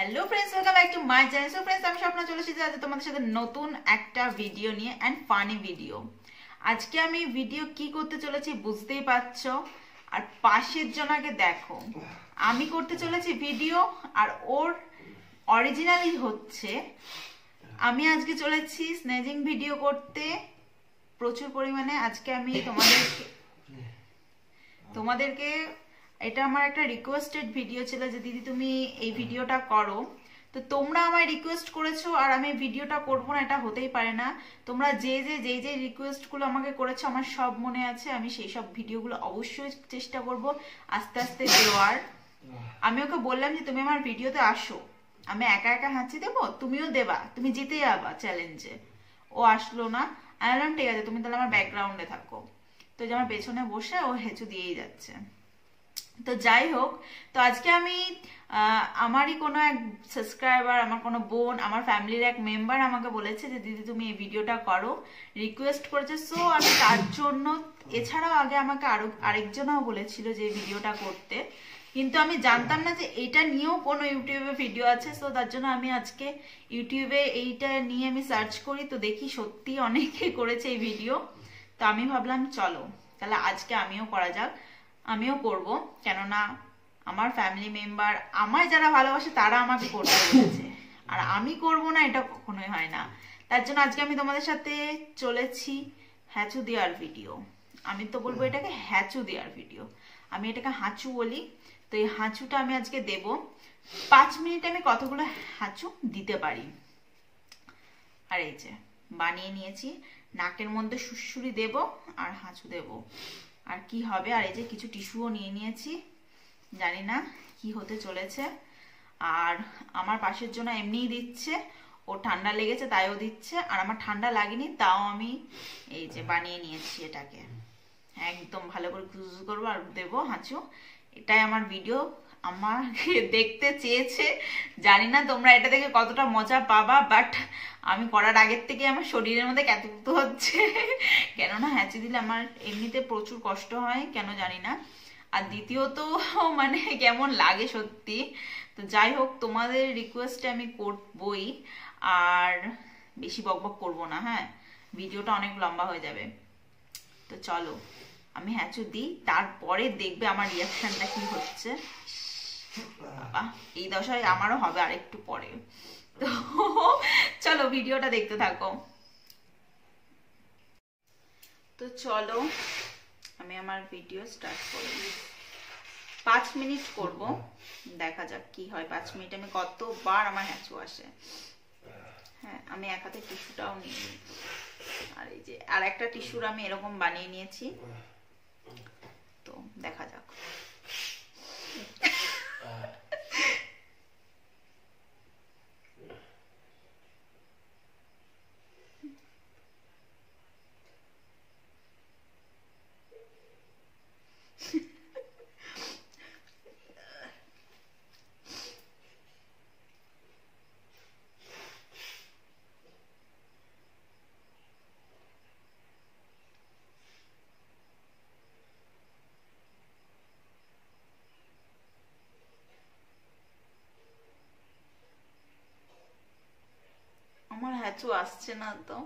Hello friends, welcome back to my channel. So friends, আমি স্বপ্না চলে এসেছি আজ তোমাদের সাথে নতুন একটা ভিডিও নিয়ে অ্যান্ড ফানি ভিডিও। আজকে আমি ভিডিও কি করতে চলেছি বুঝতেই পারছো, আর পাশের জনাকে দেখো। আমি করতে চলেছি ভিডিও আর ওর অরিজিনালি হচ্ছে আমি আজকে চলেছি স্নেজিং ভিডিও করতে প্রচুর পরিমাণে। আজকে আমি তোমাদেরকে এটা আমার একটা রিকোয়েস্টেড ভিডিও ছিল যে দিদি তুমি এই ভিডিওটা করো। তো তোমরা আমায় রিকোয়েস্ট করেছো আর আমি ভিডিওটা করবো না, এটা হতেই পারে না। তোমরা যে রিকোয়েস্টগুলো আমাকে করেছো আমার সব মনে আছে। আমি সেই সব ভিডিওগুলো অবশ্যই চেষ্টা করব আস্তে আস্তে দেওয়ার। আমি ওকে বললাম যে তুমি আমার ভিডিওতে আসো, আমি একা একা হাঁচি দেবো, তুমিও দেবা, তুমি জিতে যাবা চ্যালেঞ্জে। ও আসলো না। আমি বললাম ঠিক আছে, তুমি তাহলে আমার ব্যাকগ্রাউন্ডে থাকো। তো যে আমার পেছনে বসে ও হেঁচু দিয়েই যাচ্ছে। তো যাই হোক, তো আজকে আমি আমারই কোনো এক সাবস্ক্রাইবার, আমার কোনো বোন, আমার ফ্যামিলির এক মেম্বার আমাকে বলেছে যে দিদি তুমি এই ভিডিওটা করো, রিকোয়েস্ট করেছে। সো আমি তার জন্য, এছাড়াও আগে আমাকে আরেকজনও বলেছিল যে এই ভিডিওটা করতে, কিন্তু আমি জানতাম না যে এটা নিয়েও কোনো ইউটিউবে ভিডিও আছে। সো তার জন্য আমি আজকে ইউটিউবে এইটা নিয়ে আমি সার্চ করি, তো দেখি সত্যি অনেকে করেছে এই ভিডিও। তো আমি ভাবলাম চলো তাহলে আজকে আমিও করা যাক, আমিও করব। কেননা আমার ফ্যামিলি মেম্বার, আমায় যারা ভালোবাসে তারা আমাকে করতে বলেছে, আর আমি করব না এটা কখনোই হয় না। তার জন্য আজকে আমি তোমাদের সাথে চলেছি হ্যাচু দেওয়ার ভিডিও। আমি তো বলবো এটাকে হ্যাচু দেওয়ার ভিডিও, আমি এটাকে হাঁচু বলি। তো এই হাঁচুটা আমি আজকে দেব 5 মিনিটে। আমি কতগুলো হাঁচু দিতে পারি। আর এই যে বানিয়ে নিয়েছি, নাকের মধ্যে সুড়সুড়ি দেব আর হাঁচু দেব, আর কি হবে। আর এই যে কিছু টিস্যুও নিয়ে নিয়েছি, জানি না কি হতে চলেছে। আর আমার পাশের জন্য এমনিই দিচ্ছে, ও ঠান্ডা লেগেছে তাইও দিচ্ছে, আর আমার ঠান্ডা লাগেনি তাও আমি এই যে বানিয়ে নিয়েছি এটাকে। একদম ভালো করে খুশু করবো আর দেবো হাঁচু। এটাই আমার ভিডিও, আমাকে দেখতে চেয়েছে। জানি না তোমরা এটা থেকে কতটা মজা পাবা, বাট আমি করার আগের থেকে আমার শরীরের মধ্যে ক্যাতুক্ত হচ্ছে। কেননা হ্যাঁচি দিলে আমার এমনিতে প্রচুর কষ্ট হয়, কেন জানি না। আর দ্বিতীয়ত মানে কেমন লাগে সত্যি। তো যাই হোক, তোমাদের রিকোয়েস্টে আমি করবই, আর বেশি বকবক করবো না। হ্যাঁ, ভিডিওটা অনেক লম্বা হয়ে যাবে। তো চলো আমি হ্যাঁচু দিই, তারপরে দেখবে আমার রিয়াকশনটা কি হচ্ছে। বাবা, এই দশায় আমারও হবে আর একটু পরে। তো চলো ভিডিওটা দেখতে থাকো। তো চলো আমি আমার ভিডিও স্টার্ট করি। 5 মিনিট করব, দেখা যাক কি হয়। 5 মিনিট আমি কতবার আমার হ্যাঁচু আসে। হ্যাঁ, আমি এক হাতে টিস্যুটাও নিই, আর এই যে আর একটা টিস্যুর আমি এরকম বানিয়ে নিয়েছি। তো দেখা যাক। আমার হ্যাঁচু আসছে না তো,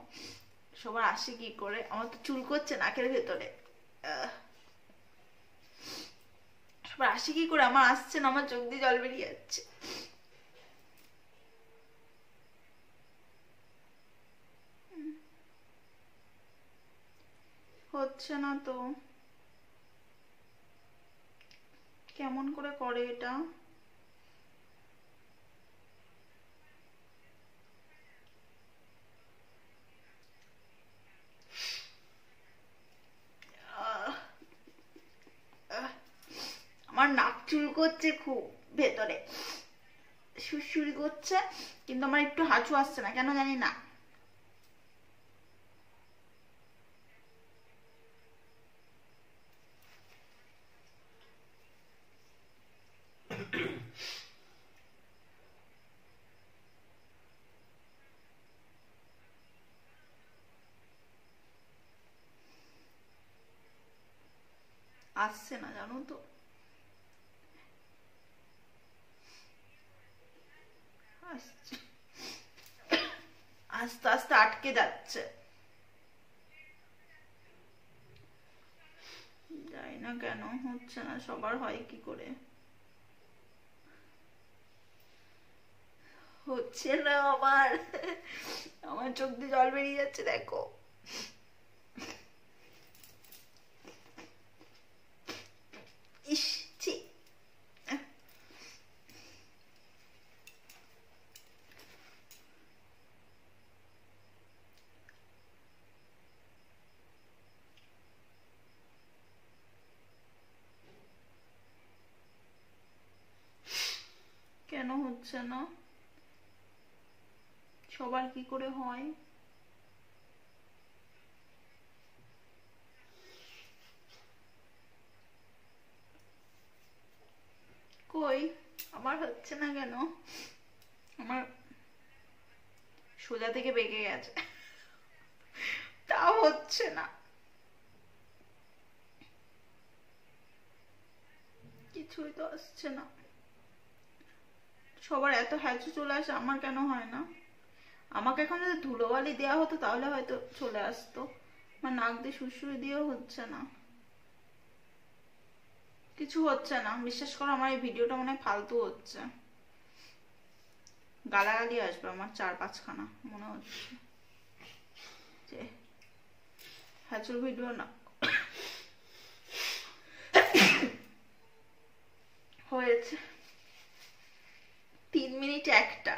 সবার আসে কি করে? আমার তো চুল করছে নাকের ভেতরে। সবার আসে কি করে? আমার আসছে না, আমার চোখ দিয়ে জল বেরিয়ে যাচ্ছে। হচ্ছে না তো, কেমন করে করে এটা? আমার নাক চুল করছে খুব, ভেতরে সুরসুরি করছে, কিন্তু আমার একটু হাঁচু আসছে না, কেন জানি না। আসছে না জানো তো। আস্তে আস্তে আটকে যাচ্ছে, জানি না কেন হচ্ছে না, সবার হয় কি করে, হচ্ছে না আমার। আমার চোখ দিয়ে জল বেরিয়ে যাচ্ছে, দেখো। ইস, ছি। কেন হচ্ছে না, সবার কি করে হয়? কই, আমার হচ্ছে না কেন? আমার সোজা থেকে বেঁকে গেছে, তাও হচ্ছে না, কিছুই তো আসছে না। সবার এত হ্যাচু চলে আসে, আমার কেন হয় না? আমাকে এখন যদি ধুলোবালি দেওয়া হতো তাহলে হয়তো চলে আসতো, আমার নাক দিয়ে সুরসুরি দিয়েও হচ্ছে না, কিছু হচ্ছে না। বিশ্বাস করো, আমার এই ভিডিওটা মনে হয় ফালতু হচ্ছে, গালাগালি আসবে আমার 4-5খানা মনে হচ্ছে যে হ্যাচুর ভিডিও না। হয়েছে 3 মিনিট একটা।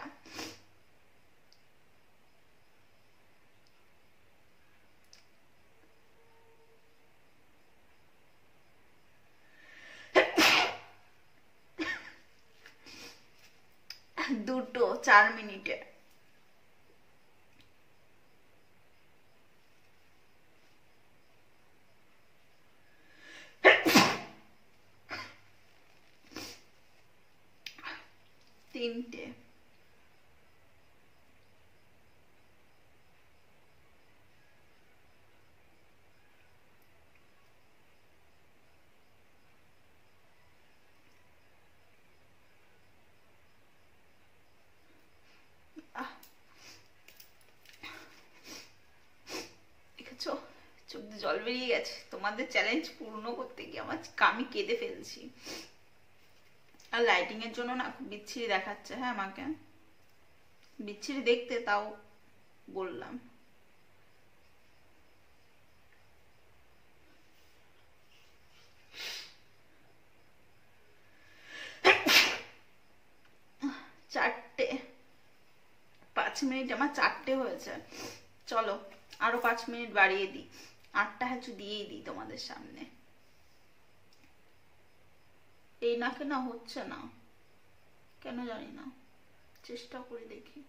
দুটো 4 মিনিটে। তিনটে। দেখেছো, চোখ দিয়ে জল বেরিয়ে গেছে। তোমাদের চ্যালেঞ্জ পূর্ণ করতে গিয়ে আমি কেঁদে ফেলছি। আর লাইটিং এর জন্য না খুব বিচ্ছিরি দেখাচ্ছে। হ্যাঁ, আমাকে বিচ্ছিরি দেখতে, তাও বললাম। চারটে, 5 মিনিট আমার 4টে হয়েছে। চলো আরো 5 মিনিট বাড়িয়ে দিই, 8টা হ্যাচু দিয়েই দিই তোমাদের সামনে। এই নাকে না হচ্ছে না কেন জানি না, চেষ্টা করে দেখি।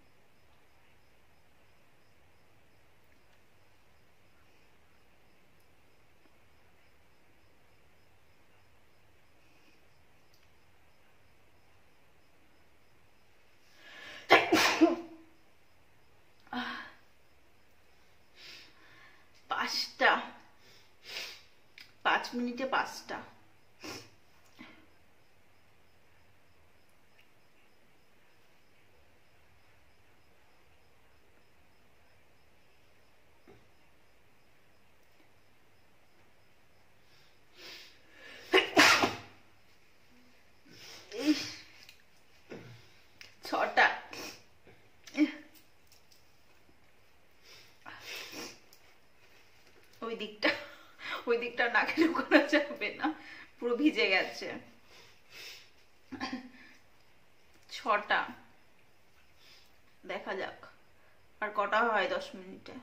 পাঁচটা, 5 মিনিটে 5টা। ওই দিকটা নাকে ঢোকানো যাবে না, পুরো ভিজে গেছে। 6টা, দেখা যাক আর কটা হয় 10 মিনিটে।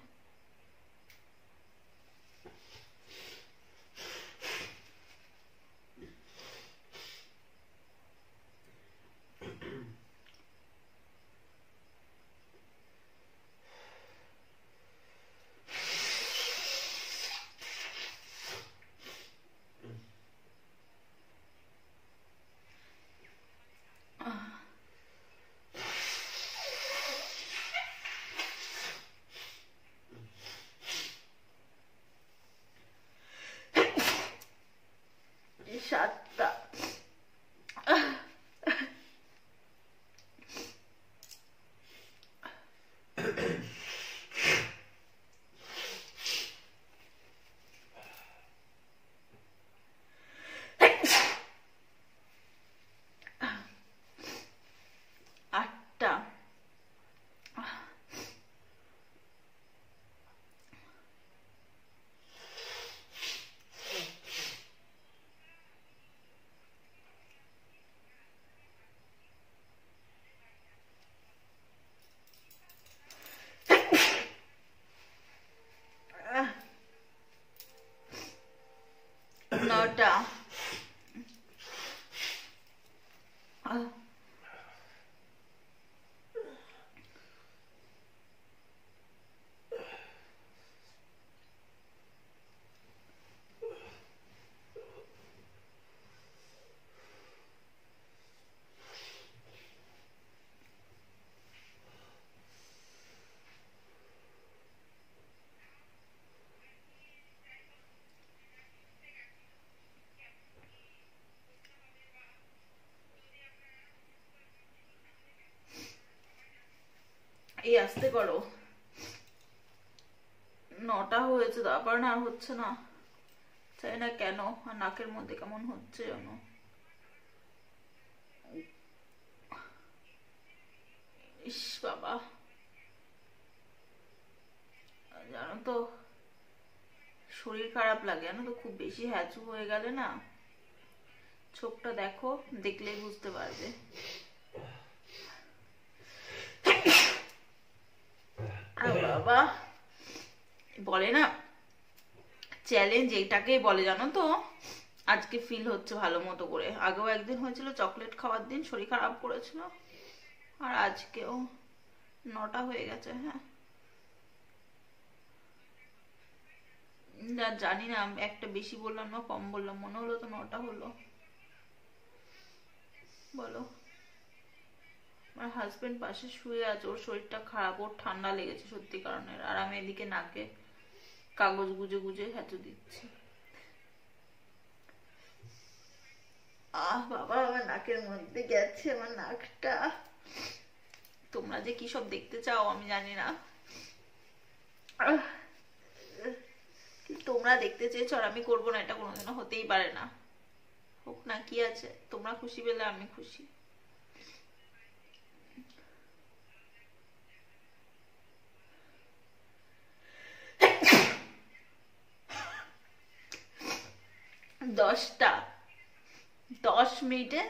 এই আস্তে করো, 9টা হয়েছে তারপর না আর হচ্ছে না, চাই না কেন। আর নাকের মধ্যে কেমন হচ্ছে জানো, ইস বাবা, জানো তো শরীর খারাপ লাগে জানো তো, খুব বেশি হ্যাচু হয়ে গেলে না। চোখটা দেখো, দেখলেই বুঝতে পারবে। বাবা বলে না চ্যালেঞ্জ, এইটাকেই বলে জানো তো। আজকে ফিল হচ্ছে ভালো মতো করে। আগেও একদিন হয়েছিল চকলেট খাওয়ার দিন, শরীর খারাপ করেছিল, আর আজকেও 9টা হয়ে গেছে। হ্যাঁ জানি না, একটা বেশি বললাম না কম বললাম, মনে হলো তো 9টা হলো। বলো, আমার হাজবেন্ড পাশে শুয়ে আছে, ওর শরীরটা খারাপ, ওর ঠান্ডা লেগেছে সত্যি কারণের, আর আমি এদিকে নাকে কাগজ গুজে গুজে হ্যাঁচু দিচ্ছি। বাবা আমার নাকের মধ্যে গেছে, আমার নাকটা। তোমরা যে কি সব দেখতে চাও আমি জানি না, তোমরা দেখতে চেয়েছো আর আমি করবো না, এটা কোনোদিনও হতেই পারে না। হোক না, কি আছে, তোমরা খুশি পেলে আমি খুশি। দশটা 10 মিনিটে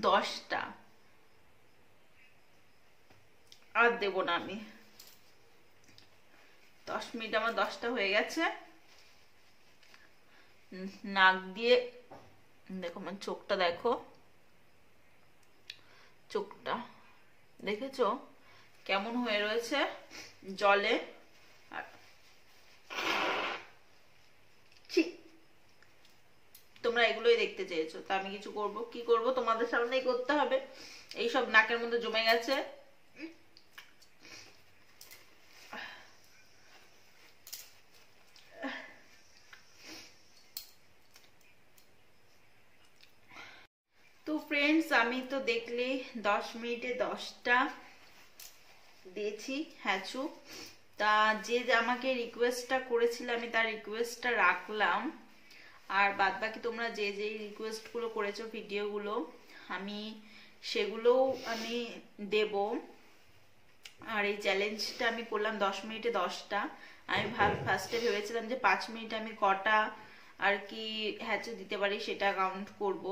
10টা আর দেবো না আমি। 10 মিনিট আমার 10টা হয়ে গেছে। নাক দিয়ে দেখো, আমার চোখটা দেখো, চোখটা দেখেছো কেমন হয়ে রয়েছে জলে। তোমরা এগুলোই দেখতে চেয়েছো, তা আমি কিছু করবো, কি করবো, তোমাদের সামনেই করতে হবে। এইসব নাকের মধ্যে জমে গেছে। তো ফ্রেন্ডস, আমি তো দেখলে 10 মিনিটে 10টা দিয়েছি হ্যাচু। তা যে আমাকে রিকোয়েস্টটা করেছিল আমি তার রিকোয়েস্টটা রাখলাম, আর বাদ বাকি তোমরা যে যে রিকোয়েস্টগুলো করেছো ভিডিওগুলো, আমি সেগুলোও আমি দেব। আর এই চ্যালেঞ্জটা আমি করলাম 10 মিনিটে 10টা। আমি ফার্স্টে ভেবেছিলাম যে 5 মিনিট আমি কটা আর কি হ্যাচু দিতে পারি সেটা কাউন্ট করব।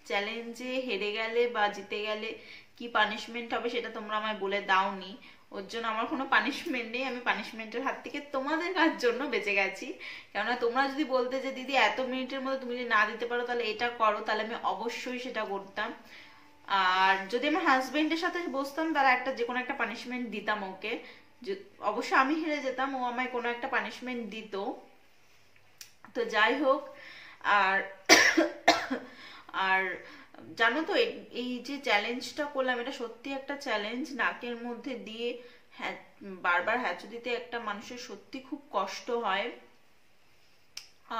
চ্যালেঞ্জে হেরে গেলে বা জিতে গেলে কি পানিশমেন্ট হবে সেটা তোমরা আমায় বলে দাওনি, ওর জন্য আমার কোনো পানিশমেন্ট নেই। আমি পানিশমেন্টের হাত থেকে তোমাদের কাজ জন্য বেঁচে গেছি। কেননা তোমরা যদি বলতে যে দিদি এত মিনিটের মধ্যে তুমি যদি না দিতে পারো তাহলে এটা করো, তাহলে আমি অবশ্যই সেটা করতাম। আর যদি আমার হাজবেন্ডের সাথে বসতাম তাহলে একটা যে কোনো একটা পানিশমেন্ট দিতাম ওকে। অবশ্য আমি হেরে যেতাম, ও আমায় কোনো একটা পানিশমেন্ট দিত। তো যাই হোক, আর আর জানো তো এই যে চ্যালেঞ্জটা করলাম এটা সত্যি একটা চ্যালেঞ্জ। নাকের মধ্যে দিয়ে বারবার হ্যাঁচু দিতে একটা মানুষের সত্যি খুব কষ্ট হয়।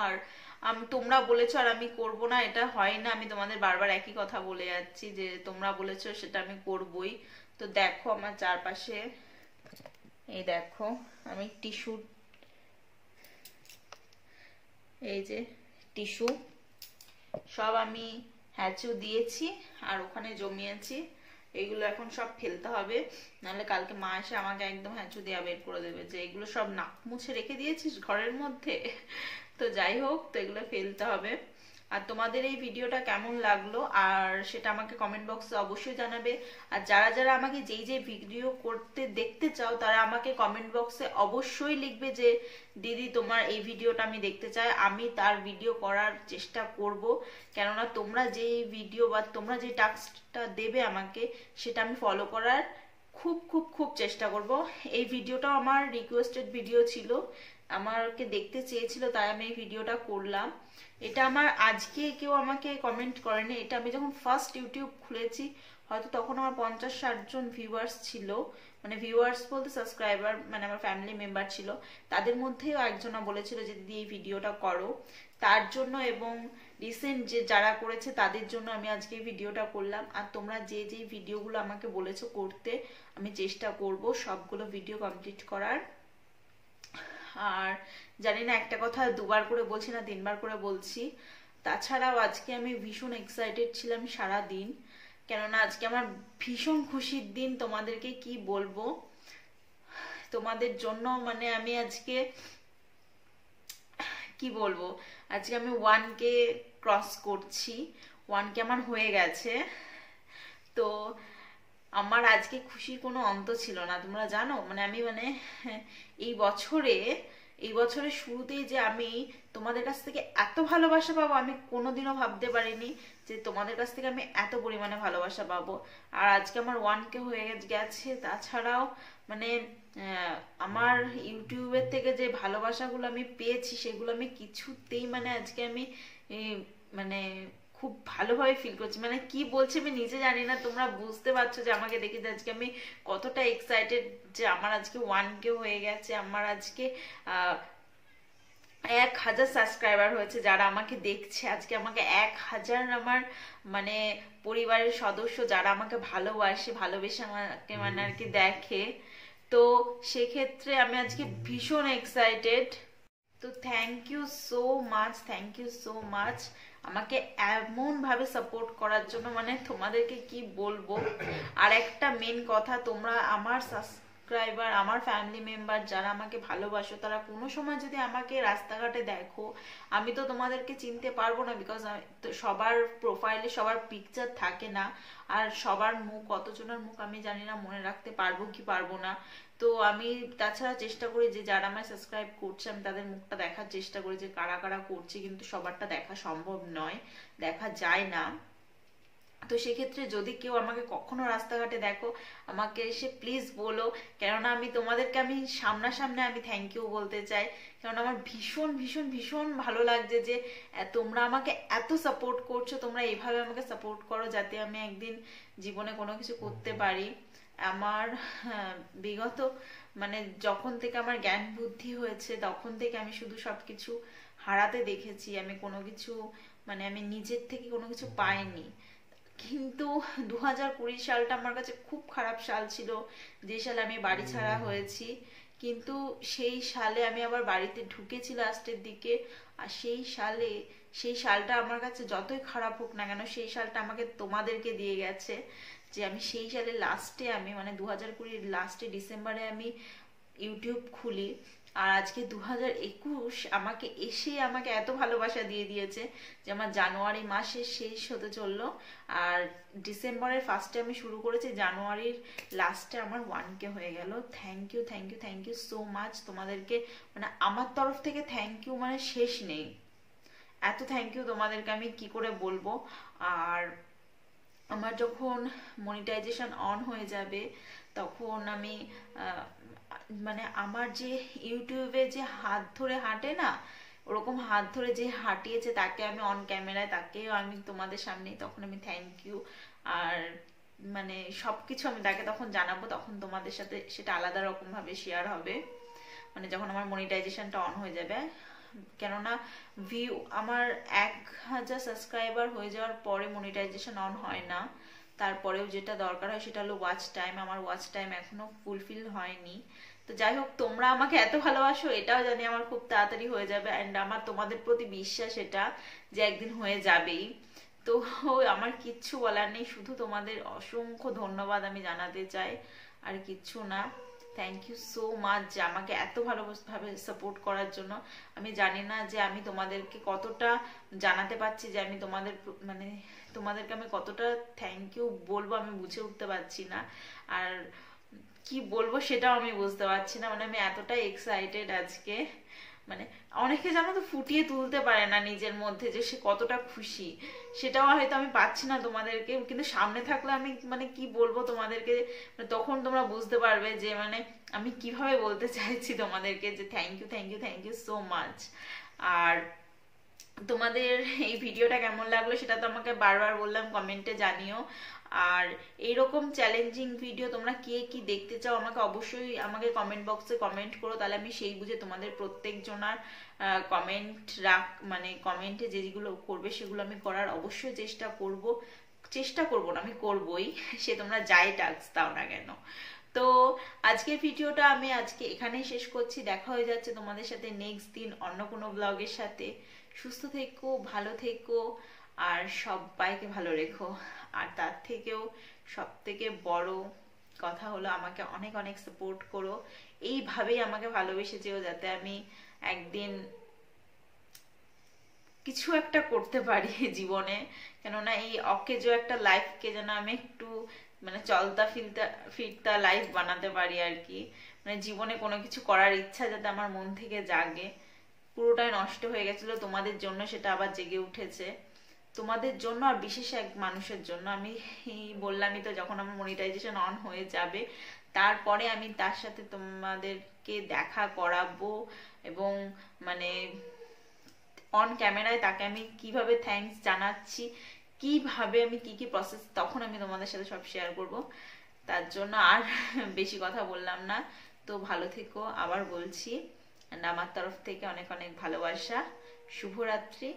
আর তোমরা বলেছো আর আমি করব না, এটা হয় না। আমি তোমাদের বারবার একই কথা বলে যাচ্ছি যে তোমরা বলেছো সেটা আমি করবই। তো দেখো আমার চারপাশে, এই দেখো আমি টিস্যু, এই যে টিস্যু সব আমি হ্যাচু দিয়েছি আর ওখানে জমিয়েছি। এগুলো এখন সব ফেলতে হবে, নাহলে কালকে মা এসে আমাকে একদম হ্যাচু দেওয়া বের করে দেবে যে এগুলো সব নাক মুছে রেখে দিয়েছিস ঘরের মধ্যে। তো যাই হোক, তো এগুলো ফেলতে হবে। আর তোমাদের এই ভিডিওটা কেমন লাগলো আর সেটা আমাকে কমেন্ট বক্সে অবশ্যই জানাবে। আর যারা যারা আমাকে যেই যে ভিডিও করতে দেখতে চাও তারা আমাকে কমেন্ট বক্সে অবশ্যই লিখবে যে দিদি তোমার এই ভিডিওটা আমি দেখতে চাই, আমি তার ভিডিও করার চেষ্টা করব। কেননা তোমরা যে ভিডিও বা তোমরা যে টাস্কটা দেবে আমাকে সেটা আমি ফলো করার খুব খুব খুব চেষ্টা করব। এই ভিডিওটাও আমার রিকোয়েস্টেড ভিডিও ছিল, আমাকে দেখতে চেয়েছিল তাই আমি এই ভিডিওটা করলাম। এটা আমার আজকে কেউ আমাকে কমেন্ট করেনি, এটা আমি যখন ফার্স্ট ইউটিউব খুলেছি হয়তো তখন আমার 50-60 জন ভিউয়ার্স ছিল, মানে ভিউয়ার্স বলতে সাবস্ক্রাইবার, মানে আমার ফ্যামিলি মেম্বার ছিল। তাদের মধ্যেও একজনা বলেছিল যে দিদি এই ভিডিওটা করো, তার জন্য এবং রিসেন্ট যে যারা করেছে তাদের জন্য আমি আজকে ভিডিওটা করলাম। আর তোমরা যে যে ভিডিওগুলো আমাকে বলেছো করতে, আমি চেষ্টা করব সবগুলো ভিডিও কমপ্লিট করার। আর জানি না একটা কথা দুবার করে বলছি না 3বার করে বলছি, তাছাড়াও আজকে আমি ভীষণ এক্সাইটেড ছিলাম সারা দিন, কেননা আজকে আমার ভীষণ খুশির দিন। তোমাদেরকে কি বলবো, তোমাদের জন্য মানে আমি আজকে কি বলবো, আজকে আমি 1K ক্রস করছি, 1K আমার হয়ে গেছে। তো আমার আজকে খুশির কোনো অন্ত ছিল না, তোমরা জানো। মানে আমি মানে এই বছরের শুরুতেই যে আমি তোমাদের কাছ থেকে এত ভালোবাসা পাবো আমি কোনোদিনও ভাবতে পারিনি যে তোমাদের কাছ থেকে আমি এত পরিমাণে ভালোবাসা পাবো। আর আজকে আমার 1K হয়ে গেছে। তাছাড়াও মানে আমার ইউটিউবের থেকে যে ভালোবাসাগুলো আমি পেয়েছি সেগুলো আমি কিছুতেই মানে আজকে আমি মানে খুব ভালোভাবে ফিল করছি। মানে কি বলছি আমি নিজে জানি না, তোমরা বুঝতে পারছো যে আমাকে দেখে যে আজকে আমি কতটা এক্সাইটেড যে আমার আজকে 1K হয়ে গেছে। আমার আজকে 1000 সাবস্ক্রাইবার হয়েছে যারা আমাকে দেখছে আজকে। আমাকে 1000 আমার মানে পরিবারের সদস্য যারা আমাকে ভালোবেসে আমাকে মানে আর কি দেখে। তো সেক্ষেত্রে আমি আজকে ভীষণ এক্সাইটেড। তো থ্যাংক ইউ সো মাচ আমাকে এমন ভাবে সাপোর্ট করার জন্য। মানে তোমাদেরকে কি বলবো। আর একটা মেন কথা, তোমরা আমার সাবস্ক্রাইবার, আমার ফ্যামিলি মেম্বার যারা আমাকে ভালোবাসো, তারা কোনো সময় যদি আমাকে রাস্তাঘাটে দেখো, আমি তো তোমাদেরকে চিনতে পারবো না, বিকজ সবার প্রোফাইলে সবার পিকচার থাকে না। আর সবার মুখ, কতজনের মুখ আমি জানি না মনে রাখতে পারবো কি পারবো না। তো আমি তাছাড়া চেষ্টা করি যে যারা আমায় সাবস্ক্রাইব করছে আমি তাদের মুখটা দেখার চেষ্টা করি যে কারা কারা করছে, কিন্তু সবারটা দেখা সম্ভব নয়, দেখা যায় না। তো সেক্ষেত্রে যদি কেউ আমাকে কখনো রাস্তাঘাটে দেখো, আমাকে এসে প্লিজ বলো, কেননা আমি তোমাদেরকে আমি সামনাসামনি আমি থ্যাংক ইউ বলতে চাই। কারণ আমার ভীষণ ভীষণ ভীষণ ভালো লাগছে যে তোমরা আমাকে এত সাপোর্ট করছো, তোমরা এইভাবে আমাকে সাপোর্ট করো যাতে আমি একদিন জীবনে কোনো কিছু করতে পারি। আমার বিগত মানে যখন থেকে আমার জ্ঞান বুদ্ধি হয়েছে তখন থেকে আমি শুধু সবকিছু হারাতে দেখেছি, আমি কোনো কিছু মানে আমি নিজের থেকে কোনো কিছু পাইনি। কিন্তু 2020 সালটা আমার কাছে খুব খারাপ সাল ছিল, যে সালে আমি বাড়ি ছাড়া হয়েছি। কিন্তু সেই সালে আমি আবার বাড়িতে ঢুকেছি লাস্টের দিকে। আর সেই সালটা আমার কাছে যতই খারাপ হোক না কেন, সেই সালটা আমাকে তোমাদেরকে দিয়ে গেছে। যে আমি সেই সালের লাস্টে আমি মানে 2020 লাস্টে ডিসেম্বরে আমি ইউটিউব খুলি। আর আজকে 2021 আমাকে এত ভালোবাসা দিয়ে দিয়েছে যে আমার জানুয়ারি মাসে শেষ হতে চললো। আর ডিসেম্বরের ফার্স্টে আমি শুরু করেছি, জানুয়ারির লাস্টে আমার 1K হয়ে গেল। থ্যাংক ইউ সো মাচ তোমাদেরকে। মানে আমার তরফ থেকে থ্যাংক ইউ মানে শেষ নেই, এত থ্যাংক ইউ তোমাদেরকে আমি কি করে বলবো। আর আমার যখন মনিটাইজেশন অন হয়ে যাবে তখন আমি মানে আমার যে ইউটিউবে যে হাত ধরে হাঁটে না, ওরকম হাত ধরে যে হাঁটিয়েছে তাকে আমি অন ক্যামেরায়, তাকেও আমি তোমাদের সামনে তখন আমি থ্যাংক ইউ আর মানে সবকিছু আমি তাকে তখন জানাবো, তখন তোমাদের সাথে সেটা আলাদা রকম ভাবে শেয়ার হবে মানে যখন আমার মনিটাইজেশনটা অন হয়ে যাবে। কেননা ভিউ আমার 1000 সাবস্ক্রাইবার হয়ে যাওয়ার পরে মনিটাইজেশন অন হয় না, তারপরেও যেটা দরকার হয় সেটা হলো ওয়াচ টাইম। আমার ওয়াচ টাইম এখনো ফুলফিল হয়নি। তো যাই হোক, তোমরা আমাকে এত ভালোবাসো এটাও জানি আমার খুব তাড়াতাড়ি হয়ে যাবে। অ্যান্ড আমার তোমাদের প্রতি বিশ্বাস এটা যে একদিন হয়ে যাবেই। তো আমার কিচ্ছু বলার নেই, শুধু তোমাদের অসংখ্য ধন্যবাদ আমি জানাতে চাই, আর কিচ্ছু না। থ্যাংক ইউ সো মাচ যে আমাকে এত ভালোভাবে সাপোর্ট করার জন্য। আমি জানি না যে আমি তোমাদেরকে কতটা জানাতে পারছি যে আমি তোমাদেরকে আমি কতটা থ্যাংক ইউ বলবো আমি বুঝে উঠতে পারছি না। আর কি বলবো সেটাও আমি বুঝতে পারছি না। মানে আমি এতটাই এক্সাইটেড আজকে, মানে অনেকে জানো তো ফুটিয়ে তুলতে পারে না নিজের মধ্যে যে সে কতটা খুশি, সেটাও হয়তো আমি পাচ্ছি না তোমাদেরকে। কিন্তু সামনে থাকলে আমি মানে কি বলবো তোমাদেরকে, তখন তোমরা বুঝতে পারবে যে মানে আমি কিভাবে বলতে চাইছি তোমাদেরকে যে থ্যাংক ইউ সো মাচ। আর তোমাদের এই ভিডিওটা কেমন লাগলো সেটা তো আমাকে বারবার বললাম, কমেন্টে জানিও। আর এইরকম চ্যালেঞ্জিং ভিডিও তোমরা কে কি দেখতে চাও আমাকে অবশ্যই আমাকে কমেন্ট বক্সে কমেন্ট করো, তাহলে আমি সেই বুঝে তোমাদের প্রত্যেকজনার কমেন্ট মানে কমেন্টে যেগুলো করবে সেগুলো আমি করার অবশ্যই চেষ্টা করব। চেষ্টা করব না, আমি করবই, সে তোমরা যাই টাস্ক দাও না কেন। তো আজকের ভিডিওটা আমি আজকে এখানেই শেষ করছি। দেখা হয়ে যাচ্ছে তোমাদের সাথে নেক্সট দিন অন্য কোনো ব্লগের সাথে। সুস্থ থেকো, ভালো থেকো, আর সবাইকে ভালো রেখো। আর তার থেকেও সব থেকে বড় কথা হলো আমাকে অনেক অনেক সাপোর্ট করো, এইভাবেই আমাকে ভালোবেসে যেও, যাতে আমি একদিন কিছু একটা করতে পারি জীবনে। কেননা এই অকেজো একটা লাইফকে যেন আমি একটু মানে চলতা ফিরতা লাইফ বানাতে পারি আর কি। মানে জীবনে কোনো কিছু করার ইচ্ছা যাতে আমার মন থেকে জাগে। পুরোটাই নষ্ট হয়ে গেছিল, তোমাদের জন্য সেটা আবার জেগে উঠেছে, তোমাদের জন্য আর বিশেষ এক মানুষের জন্য। আমি বললামই তো, যখন আমার মনিটাইজেশন অন হয়ে যাবে তারপরে আমি তার সাথে তোমাদেরকে দেখা করাবো, এবং মানে অন ক্যামেরায় তাকে আমি কিভাবে থ্যাঙ্কস জানাচ্ছি, কিভাবে আমি কি কি প্রসেস, তখন আমি তোমাদের সাথে সব শেয়ার করব। তার জন্য আর বেশি কথা বললাম না। তো ভালো থেকো, আবার বলছি, আমার তরফ থেকে অনেক অনেক ভালোবাসা। শুভরাত্রি।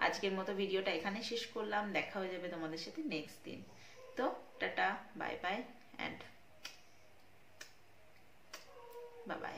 আজকের মতো ভিডিওটা এখানে শেষ করলাম। দেখা হয়ে যাবে তোমাদের সাথে নেক্সট দিন। তো tata, bye bye and bye bye.